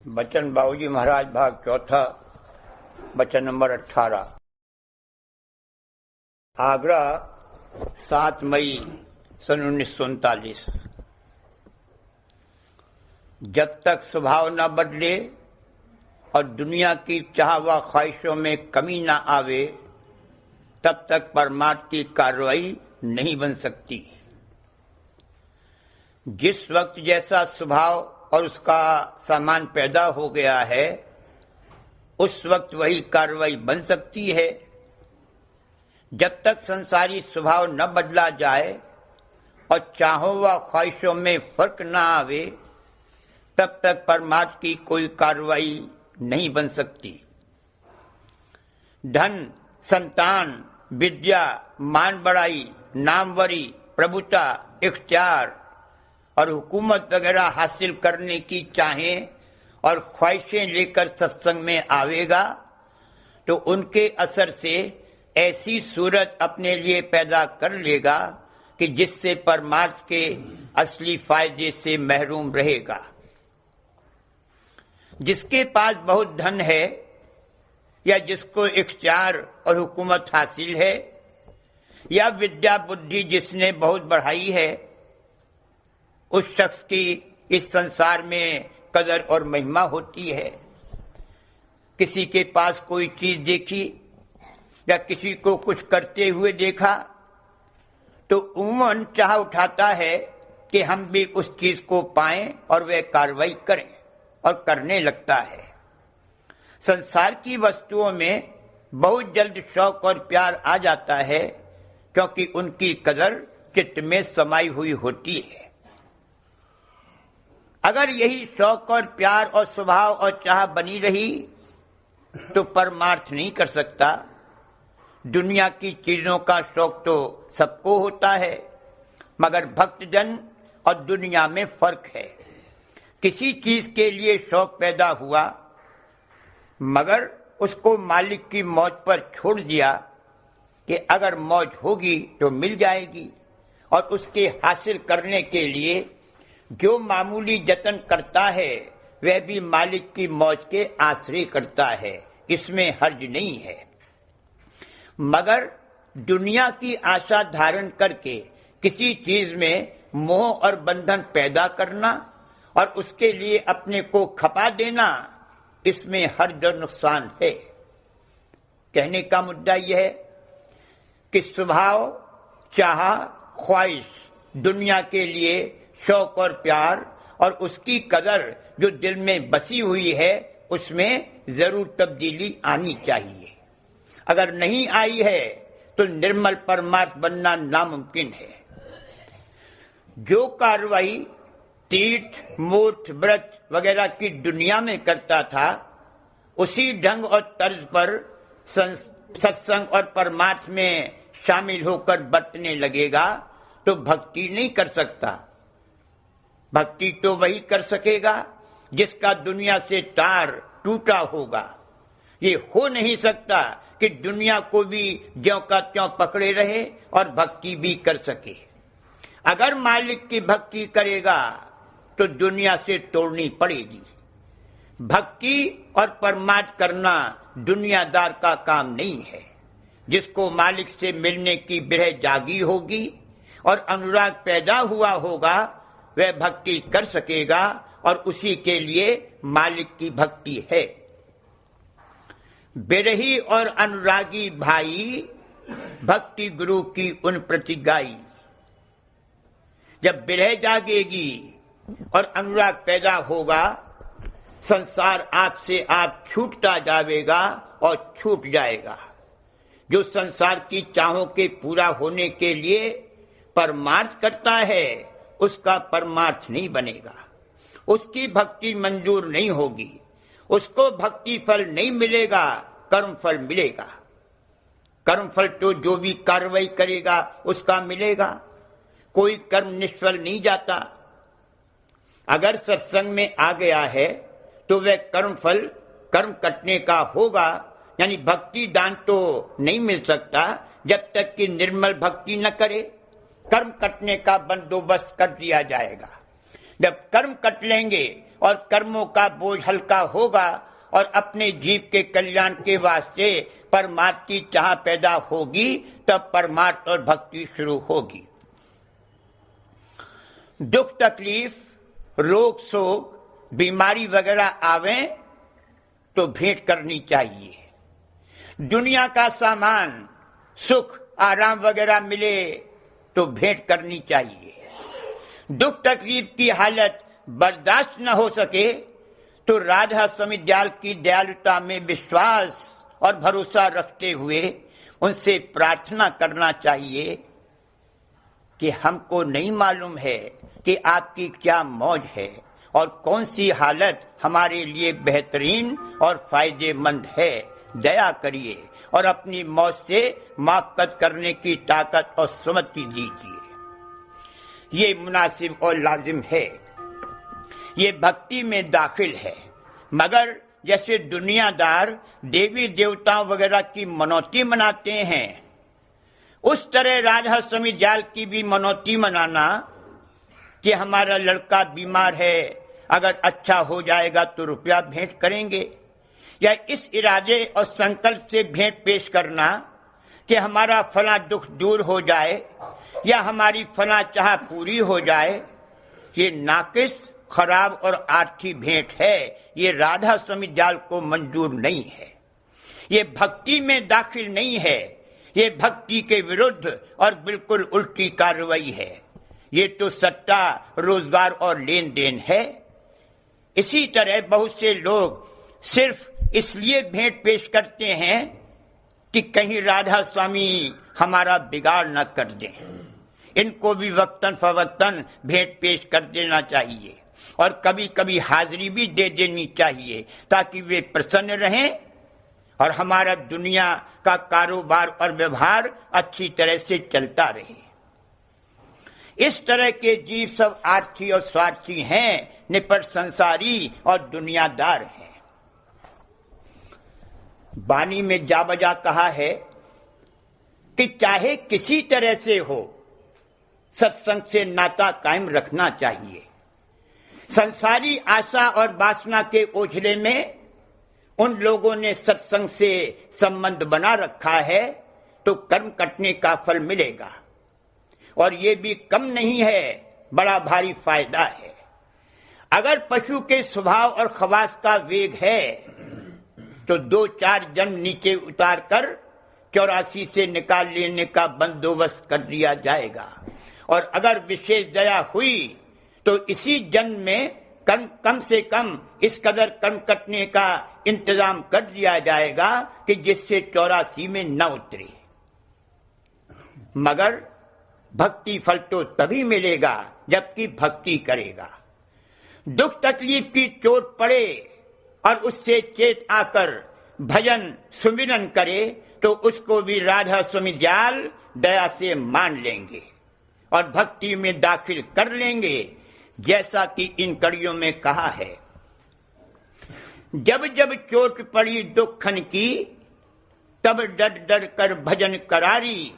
बचन बाबूजी महाराज भाग चौथा, बचन नंबर 18। आगरा 7 मई सन 1939। जब तक स्वभाव न बदले और दुनिया की चाह व ख्वाहिशों में कमी न आवे, तब तक परमार्थ की कार्रवाई नहीं बन सकती। जिस वक्त जैसा स्वभाव और उसका सामान पैदा हो गया है, उस वक्त वही कार्रवाई बन सकती है। जब तक संसारी स्वभाव न बदला जाए और चाहों व ख्वाहिशों में फर्क न आवे, तब तक परमार्थ की कोई कार्रवाई नहीं बन सकती। धन, संतान, विद्या, मान बढ़ाई, नामवरी, प्रभुता, इख्तियार और हुकूमत वगैरह हासिल करने की चाहें और ख्वाहिशें लेकर सत्संग में आवेगा तो उनके असर से ऐसी सूरत अपने लिए पैदा कर लेगा कि जिससे परमार्थ के असली फायदे से महरूम रहेगा। जिसके पास बहुत धन है या जिसको इख्तियार और हुकूमत हासिल है या विद्या बुद्धि जिसने बहुत बढ़ाई है, उस शख्स की इस संसार में कदर और महिमा होती है। किसी के पास कोई चीज देखी या किसी को कुछ करते हुए देखा तो उमूमन चाह उठाता है कि हम भी उस चीज को पाएं और वह कार्रवाई करें और करने लगता है। संसार की वस्तुओं में बहुत जल्द शौक और प्यार आ जाता है, क्योंकि उनकी कदर चित्त में समाई हुई होती है। अगर यही शौक और प्यार और स्वभाव और चाह बनी रही तो परमार्थ नहीं कर सकता। दुनिया की चीजों का शौक तो सबको होता है, मगर भक्तजन और दुनिया में फर्क है। किसी चीज के लिए शौक पैदा हुआ, मगर उसको मालिक की मौज पर छोड़ दिया कि अगर मौज होगी तो मिल जाएगी, और उसके हासिल करने के लिए जो मामूली जतन करता है वह भी मालिक की मौज के आश्रय करता है। इसमें हर्ज नहीं है। मगर दुनिया की आशा धारण करके किसी चीज में मोह और बंधन पैदा करना और उसके लिए अपने को खपा देना, इसमें हर्ज और नुकसान है। कहने का मुद्दा यह है कि स्वभाव, चाह, ख्वाहिश, दुनिया के लिए शौक और प्यार और उसकी कदर जो दिल में बसी हुई है, उसमें जरूर तब्दीली आनी चाहिए। अगर नहीं आई है तो निर्मल परमार्थ बनना नामुमकिन है। जो कार्रवाई तीर्थ, मूर्त, व्रत वगैरह की दुनिया में करता था, उसी ढंग और तर्ज पर सत्संग और परमार्थ में शामिल होकर बरतने लगेगा तो भक्ति नहीं कर सकता। भक्ति तो वही कर सकेगा जिसका दुनिया से तार टूटा होगा। ये हो नहीं सकता कि दुनिया को भी ज्यों का त्यों पकड़े रहे और भक्ति भी कर सके। अगर मालिक की भक्ति करेगा तो दुनिया से तोड़नी पड़ेगी। भक्ति और परमार्थ करना दुनियादार का काम नहीं है। जिसको मालिक से मिलने की बिरह जागी होगी और अनुराग पैदा हुआ होगा, वह भक्ति कर सकेगा, और उसी के लिए मालिक की भक्ति है। बिरही और अनुरागी भाई भक्ति गुरु की उन प्रति गाई। जब बिरह जागेगी और अनुराग पैदा होगा, संसार आपसे आप छूटता जाएगा और छूट जाएगा। जो संसार की चाहों के पूरा होने के लिए परमार्थ करता है, उसका परमार्थ नहीं बनेगा। उसकी भक्ति मंजूर नहीं होगी। उसको भक्ति फल नहीं मिलेगा, कर्म फल मिलेगा। कर्म फल तो जो भी कार्रवाई करेगा उसका मिलेगा। कोई कर्म निष्फल नहीं जाता। अगर सत्संग में आ गया है तो वह कर्म फल कर्म कटने का होगा। यानी भक्ति दान तो नहीं मिल सकता जब तक कि निर्मल भक्ति न करे। कर्म कटने का बंदोबस्त कर दिया जाएगा। जब कर्म कट लेंगे और कर्मों का बोझ हल्का होगा और अपने जीव के कल्याण के वास्ते परमार्थ की चाह पैदा होगी, तब परमार्थ और भक्ति शुरू होगी। दुख तकलीफ, रोग शोक, बीमारी वगैरह आवे तो भेंट करनी चाहिए। दुनिया का सामान, सुख आराम वगैरह मिले तो भेंट करनी चाहिए। दुख तकलीफ की हालत बर्दाश्त न हो सके तो राधा स्वामी दयाल की दयालुता में विश्वास और भरोसा रखते हुए उनसे प्रार्थना करना चाहिए कि हमको नहीं मालूम है कि आपकी क्या मौज है और कौन सी हालत हमारे लिए बेहतरीन और फायदेमंद है। दया करिए और अपनी मौज से माफ़ करने की ताकत और सुमति दीजिए। ये मुनासिब और लाजिम है, ये भक्ति में दाखिल है। मगर जैसे दुनियादार देवी देवताओं वगैरह की मनौती मनाते हैं, उस तरह राधा स्वामी दयाल की भी मनौती मनाना कि हमारा लड़का बीमार है, अगर अच्छा हो जाएगा तो रुपया भेंट करेंगे, या इस इरादे और संकल्प से भेंट पेश करना कि हमारा फला दुख दूर हो जाए या हमारी फला चाह पूरी हो जाए, ये नाकिस, खराब और आर्थी भेंट है। ये राधा स्वामी दयाल को मंजूर नहीं है, ये भक्ति में दाखिल नहीं है, ये भक्ति के विरुद्ध और बिल्कुल उल्टी कार्रवाई है। ये तो सट्टा, रोजगार और लेन देन है। इसी तरह बहुत से लोग सिर्फ इसलिए भेंट पेश करते हैं कि कहीं राधा स्वामी हमारा बिगाड़ न कर दें। इनको भी वक्तन फवक्तन भेंट पेश कर देना चाहिए और कभी कभी हाजिरी भी दे देनी चाहिए ताकि वे प्रसन्न रहें और हमारा दुनिया का कारोबार और व्यवहार अच्छी तरह से चलता रहे। इस तरह के जीव सब आर्थी और स्वार्थी हैं, निपट संसारी और दुनियादार हैं। वाणी में जा बजा कहा है कि चाहे किसी तरह से हो, सत्संग से नाता कायम रखना चाहिए। संसारी आशा और वासना के ओझले में उन लोगों ने सत्संग से संबंध बना रखा है तो कर्म कटने का फल मिलेगा, और ये भी कम नहीं है, बड़ा भारी फायदा है। अगर पशु के स्वभाव और खवास का वेग है तो 2-4 जन्म नीचे उतार कर 84 से निकाल लेने का बंदोबस्त कर दिया जाएगा, और अगर विशेष दया हुई तो इसी जन्म में कम से कम इस कदर कर्म कटने का इंतजाम कर दिया जाएगा कि जिससे 84 में न उतरे। मगर भक्ति फल तो तभी मिलेगा जबकि भक्ति करेगा। दुख तकलीफ की चोट पड़े और उससे चेत आकर भजन सुमिरन करे तो उसको भी राधा स्वामी दयाल दया से मान लेंगे और भक्ति में दाखिल कर लेंगे, जैसा कि इन कड़ियों में कहा है। जब जब चोट पड़ी दुखन की, तब डर डर कर भजन करारी,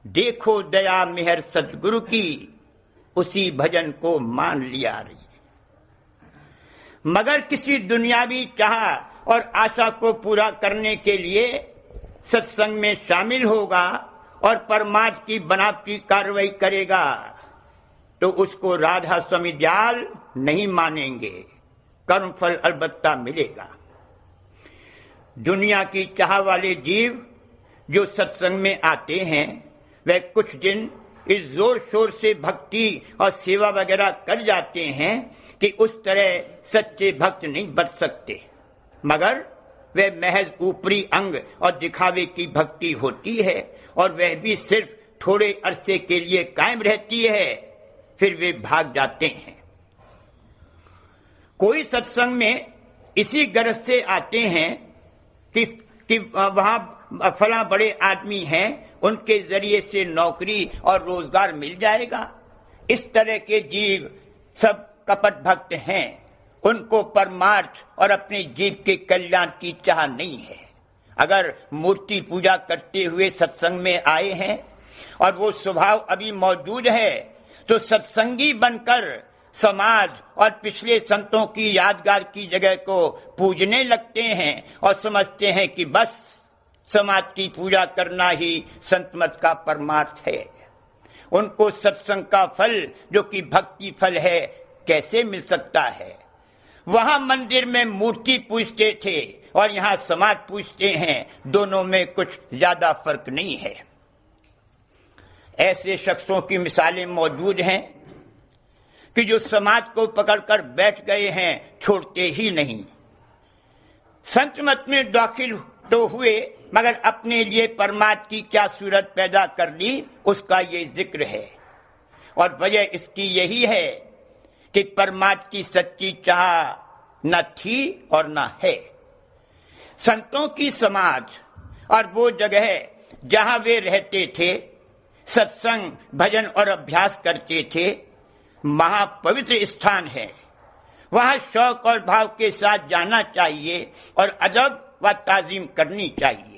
देखो दया मेहर सतगुरु की, उसी भजन को मान लिया रही। मगर किसी दुनियावी चाह और आशा को पूरा करने के लिए सत्संग में शामिल होगा और परमार्थ की बनावटी कार्रवाई करेगा तो उसको राधा स्वामी दयाल नहीं मानेंगे, कर्म फल अलबत्ता मिलेगा। दुनिया की चाह वाले जीव जो सत्संग में आते हैं वे कुछ दिन इस जोर शोर से भक्ति और सेवा वगैरह कर जाते हैं कि उस तरह सच्चे भक्त नहीं बच सकते, मगर वे महज ऊपरी अंग और दिखावे की भक्ति होती है और वह भी सिर्फ थोड़े अरसे के लिए कायम रहती है, फिर वे भाग जाते हैं। कोई सत्संग में इसी गरज से आते हैं कि वहां फला बड़े आदमी हैं, उनके जरिए से नौकरी और रोजगार मिल जाएगा। इस तरह के जीव सब कपट भक्त हैं, उनको परमार्थ और अपने जीव के कल्याण की चाह नहीं है। अगर मूर्ति पूजा करते हुए सत्संग में आए हैं और वो स्वभाव अभी मौजूद है तो सत्संगी बनकर समाज और पिछले संतों की यादगार की जगह को पूजने लगते हैं और समझते हैं कि बस समाज की पूजा करना ही संत मत का परमार्थ है। उनको सत्संग का फल जो कि भक्ति फल है कैसे मिल सकता है? वहां मंदिर में मूर्ति पूजते थे और यहां समाज पूजते हैं, दोनों में कुछ ज्यादा फर्क नहीं है। ऐसे शख्सों की मिसालें मौजूद हैं कि जो समाज को पकड़कर बैठ गए हैं, छोड़ते ही नहीं। संत मत में दाखिल तो हुए मगर अपने लिए परमात्मा की क्या सूरत पैदा कर ली, उसका ये जिक्र है। और वजह इसकी यही है कि परमात्मा की सच्ची चाह न थी और न है। संतों की समाज और वो जगह जहां वे रहते थे, सत्संग भजन और अभ्यास करते थे, महापवित्र स्थान है। वहां शौक और भाव के साथ जाना चाहिए और अदब व ताजीम करनी चाहिए।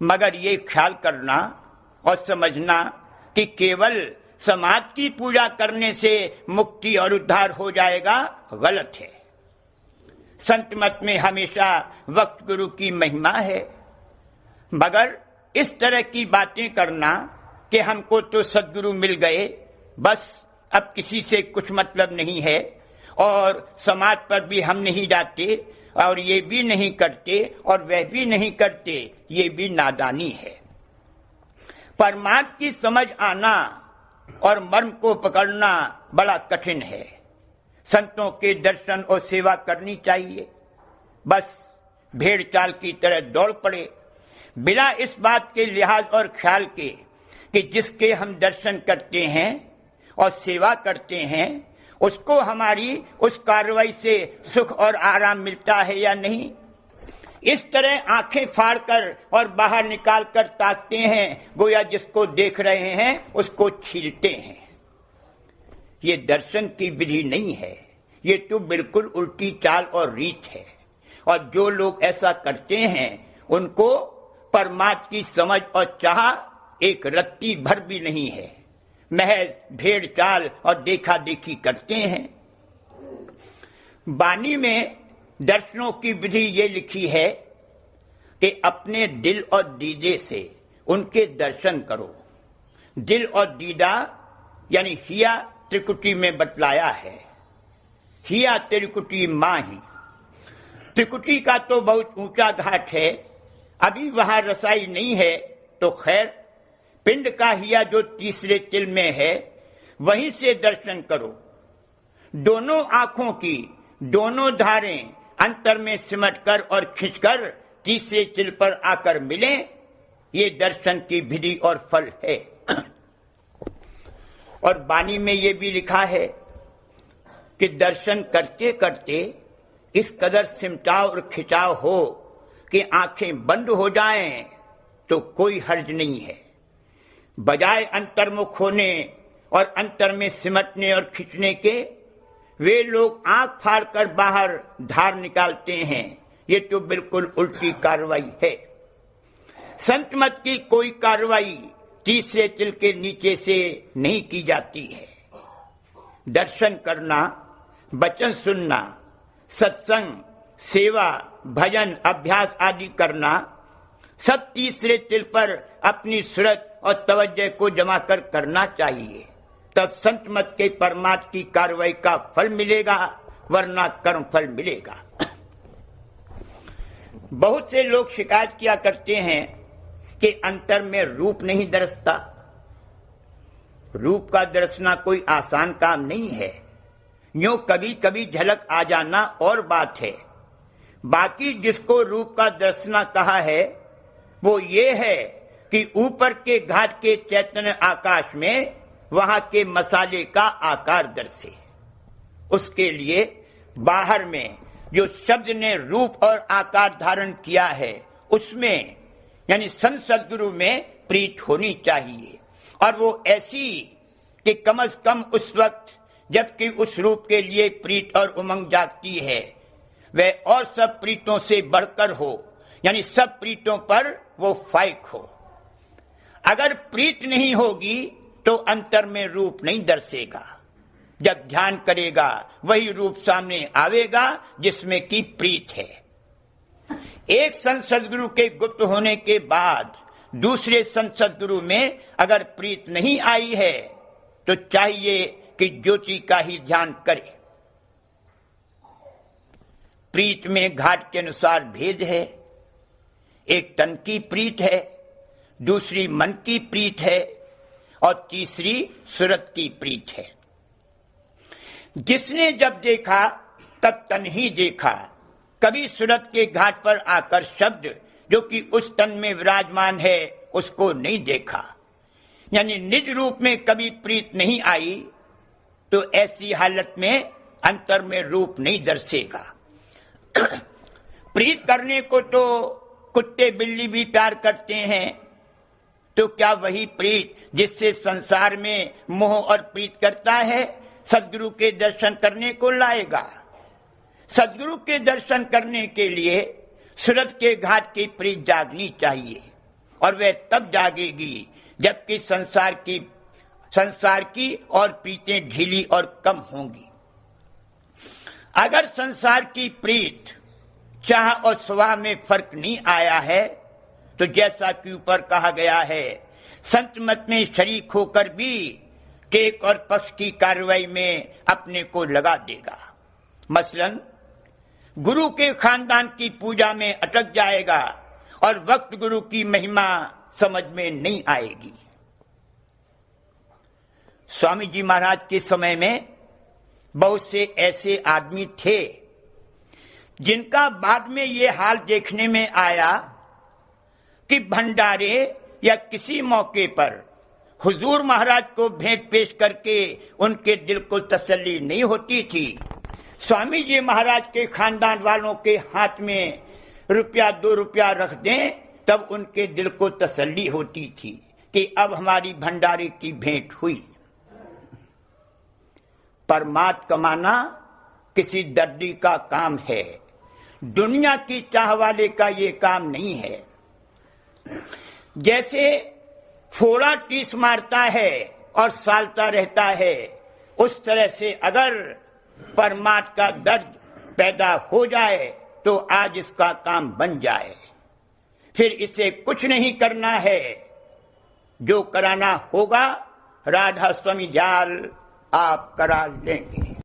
मगर ये ख्याल करना और समझना कि केवल समाज की पूजा करने से मुक्ति और उद्धार हो जाएगा, गलत है। संत मत में हमेशा वक्त गुरु की महिमा है, मगर इस तरह की बातें करना कि हमको तो सद्गुरु मिल गए, बस अब किसी से कुछ मतलब नहीं है और समाज पर भी हम नहीं जाते और ये भी नहीं करते और वह भी नहीं करते, ये भी नादानी है। परमात्मा की समझ आना और मर्म को पकड़ना बड़ा कठिन है। संतों के दर्शन और सेवा करनी चाहिए, बस भेड़ चाल की तरह दौड़ पड़े, बिना इस बात के लिहाज और ख्याल के कि जिसके हम दर्शन करते हैं और सेवा करते हैं उसको हमारी उस कार्रवाई से सुख और आराम मिलता है या नहीं। इस तरह आंखें फाड़कर और बाहर निकालकर ताकते हैं, गोया जिसको देख रहे हैं उसको छीलते हैं। ये दर्शन की विधि नहीं है, ये तो बिल्कुल उल्टी चाल और रीत है। और जो लोग ऐसा करते हैं उनको परमात्मा की समझ और चाह एक रत्ती भर भी नहीं है, महज भेड़ चाल और देखा देखी करते हैं। बानी में दर्शनों की विधि ये लिखी है कि अपने दिल और दीदे से उनके दर्शन करो। दिल और दीदा यानी हिया त्रिकुटी में बतलाया है। हिया त्रिकुटी माही। त्रिकुटी का तो बहुत ऊंचा घाट है, अभी वहां रसाई नहीं है, तो खैर पिंड का हिया जो तीसरे तिल में है वहीं से दर्शन करो। दोनों आंखों की दोनों धारें अंतर में सिमटकर और खिंचकर तीसरे तिल पर आकर मिले, ये दर्शन की विधि और फल है। और बानी में ये भी लिखा है कि दर्शन करते करते इस कदर सिमटाव और खिंचाव हो कि आंखें बंद हो जाएं तो कोई हर्ज नहीं है। बजाय अंतर्मुख होने और अंतर में सिमटने और खींचने के, वे लोग आंख फाड़कर बाहर धार निकालते हैं। ये तो बिल्कुल उल्टी कार्रवाई है। संत मत की कोई कार्रवाई तीसरे तिल के नीचे से नहीं की जाती है। दर्शन करना, वचन सुनना, सत्संग, सेवा, भजन, अभ्यास आदि करना सब तीसरे तिल पर अपनी सूरत और तवज्जो को जमा कर करना चाहिए, तब संत मत के परमात्मा की कार्रवाई का फल मिलेगा, वरना कर्म फल मिलेगा। बहुत से लोग शिकायत किया करते हैं कि अंतर में रूप नहीं दरसता। रूप का दरसना कोई आसान काम नहीं है। यूं कभी कभी झलक आ जाना और बात है। बाकी जिसको रूप का दर्शना कहा है वो ये है कि ऊपर के घाट के चैतन्य आकाश में वहां के मसाले का आकार दर्शे। उसके लिए बाहर में जो शब्द ने रूप और आकार धारण किया है उसमें यानी संत सद्गुरु में प्रीत होनी चाहिए, और वो ऐसी कि कम से कम उस वक्त जबकि उस रूप के लिए प्रीत और उमंग जागती है वह और सब प्रीतों से बढ़कर हो, यानी सब प्रीतों पर वो फाइक हो। अगर प्रीत नहीं होगी तो अंतर में रूप नहीं दर्शेगा। जब ध्यान करेगा वही रूप सामने आवेगा जिसमें की प्रीत है। एक संत सदगुरु के गुप्त होने के बाद दूसरे संत सदगुरु में अगर प्रीत नहीं आई है तो चाहिए कि ज्योति का ही ध्यान करे। प्रीत में घाट के अनुसार भेद है। एक तन की प्रीत है, दूसरी मन की प्रीत है और तीसरी सुरत की प्रीत है। जिसने जब देखा तब तन ही देखा, कभी सुरत के घाट पर आकर शब्द जो कि उस तन में विराजमान है उसको नहीं देखा, यानी निज रूप में कभी प्रीत नहीं आई, तो ऐसी हालत में अंतर में रूप नहीं दर्शेगा। प्रीत करने को तो कुत्ते बिल्ली भी प्यार करते हैं, तो क्या वही प्रीत जिससे संसार में मोह और प्रीत करता है सदगुरु के दर्शन करने को लाएगा? सदगुरु के दर्शन करने के लिए सुरत के घाट की प्रीत जागनी चाहिए, और वह तब जागेगी जबकि संसार की और प्रीतें ढीली और कम होंगी। अगर संसार की प्रीत चाह और स्वभाव में फर्क नहीं आया है तो जैसा कि ऊपर कहा गया है, संत मत में शरीक होकर भी टेक और पक्ष की कार्रवाई में अपने को लगा देगा। मसलन गुरु के खानदान की पूजा में अटक जाएगा और वक्त गुरु की महिमा समझ में नहीं आएगी। स्वामी जी महाराज के समय में बहुत से ऐसे आदमी थे जिनका बाद में ये हाल देखने में आया कि भंडारे या किसी मौके पर हुजूर महाराज को भेंट पेश करके उनके दिल को तसल्ली नहीं होती थी। स्वामी जी महाराज के खानदान वालों के हाथ में रुपया 2 रुपया रख दें तब उनके दिल को तसल्ली होती थी कि अब हमारी भंडारे की भेंट हुई। परमार्थ कमाना किसी दर्दी का काम है, दुनिया की चाह वाले का ये काम नहीं है। जैसे फोड़ा टीस मारता है और सालता रहता है, उस तरह से अगर परमार्थ का दर्द पैदा हो जाए तो आज इसका काम बन जाए। फिर इसे कुछ नहीं करना है, जो कराना होगा राधा स्वामी जाल आप करा देंगे।